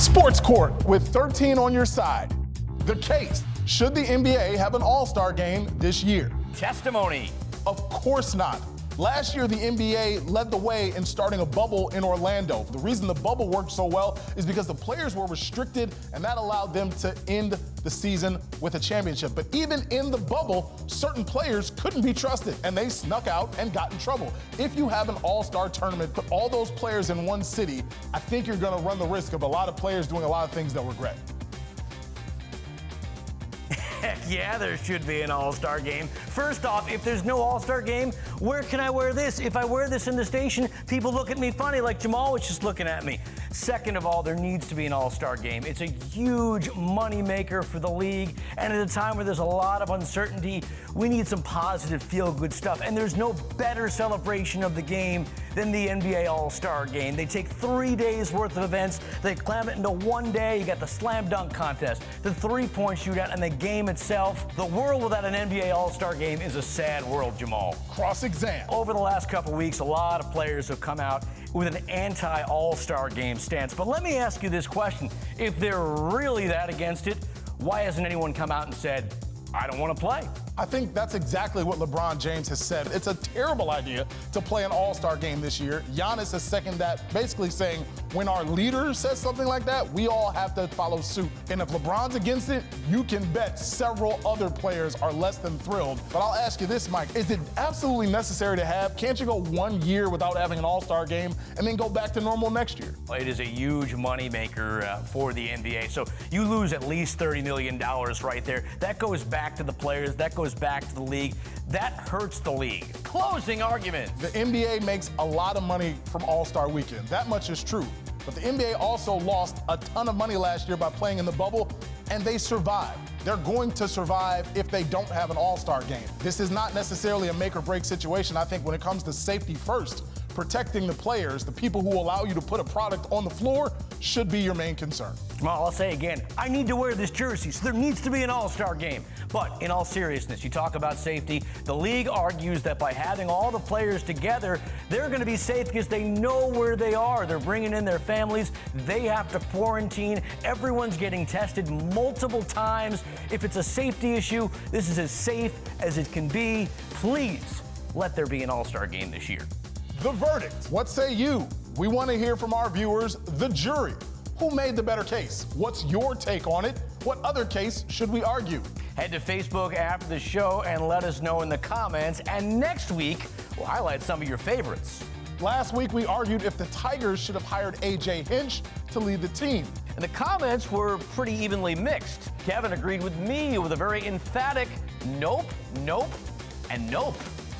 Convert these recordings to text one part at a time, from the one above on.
Sports Court with 13 on your side. The case: should the NBA have an all-star game this year? Testimony. Of course not. Last year, the NBA led the way in starting a bubble in Orlando. The reason the bubble worked so well is because the players were restricted, and that allowed them to end the season with a championship. But even in the bubble, certain players couldn't be trusted, and they snuck out and got in trouble. If you have an all-star tournament, put all those players in one city, I think you're going to run the risk of a lot of players doing a lot of things they'll regret. Heck yeah, there should be an all-star game. First off, if there's no all-star game, where can I wear this? If I wear this in the station, people look at me funny like Jamal was just looking at me. Second of all, there needs to be an all-star game. It's a huge money maker for the league, and at a time where there's a lot of uncertainty, we need some positive feel-good stuff, and there's no better celebration of the game than the NBA All-Star Game. They take 3 days worth of events, they cram it into one day. You got the slam dunk contest, the three-point shootout, and the game itself. The world without an NBA All-Star Game is a sad world, Jamal. Cross-exam. Over the last couple weeks, a lot of players have come out with an anti-All-Star Game stance. But let me ask you this question. If they're really that against it, why hasn't anyone come out and said, I don't want to play? I think that's exactly what LeBron James has said. It's a terrible idea to play an all-star game this year. Giannis has seconded that, basically saying when our leader says something like that, we all have to follow suit. And if LeBron's against it, you can bet several other players are less than thrilled. But I'll ask you this, Mike, is it absolutely necessary to have? Can't you go 1 year without having an all-star game and then go back to normal next year? It is a huge moneymaker for the NBA. So you lose at least $30 million right there. That goes back to the players. That goes back to the league. That hurts the league. Closing arguments. The NBA makes a lot of money from All-Star Weekend. That much is true. But the NBA also lost a ton of money last year by playing in the bubble, and they survived. They're going to survive if they don't have an All-Star game. This is not necessarily a make or break situation. I think when it comes to safety first, protecting the players, the people who allow you to put a product on the floor, should be your main concern. Well, I'll say again, I need to wear this jersey, so there needs to be an all-star game. But in all seriousness, you talk about safety, the league argues that by having all the players together, they're going to be safe because they know where they are. They're bringing in their families. They have to quarantine. Everyone's getting tested multiple times. If it's a safety issue, this is as safe as it can be. Please let there be an all-star game this year. The verdict. What say you? We want to hear from our viewers, the jury. Who made the better case? What's your take on it? What other case should we argue? Head to Facebook after the show and let us know in the comments. And next week, we'll highlight some of your favorites. Last week, we argued if the Tigers should have hired A.J. Hinch to lead the team. And the comments were pretty evenly mixed. Kevin agreed with me with a very emphatic nope, nope, and nope.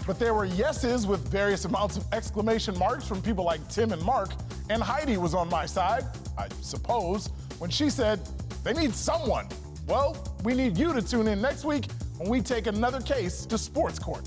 But there were yeses with various amounts of exclamation marks from people like Tim and Mark, and Heidi was on my side, I suppose, when she said, they need someone. Well, we need you to tune in next week when we take another case to Sports Court.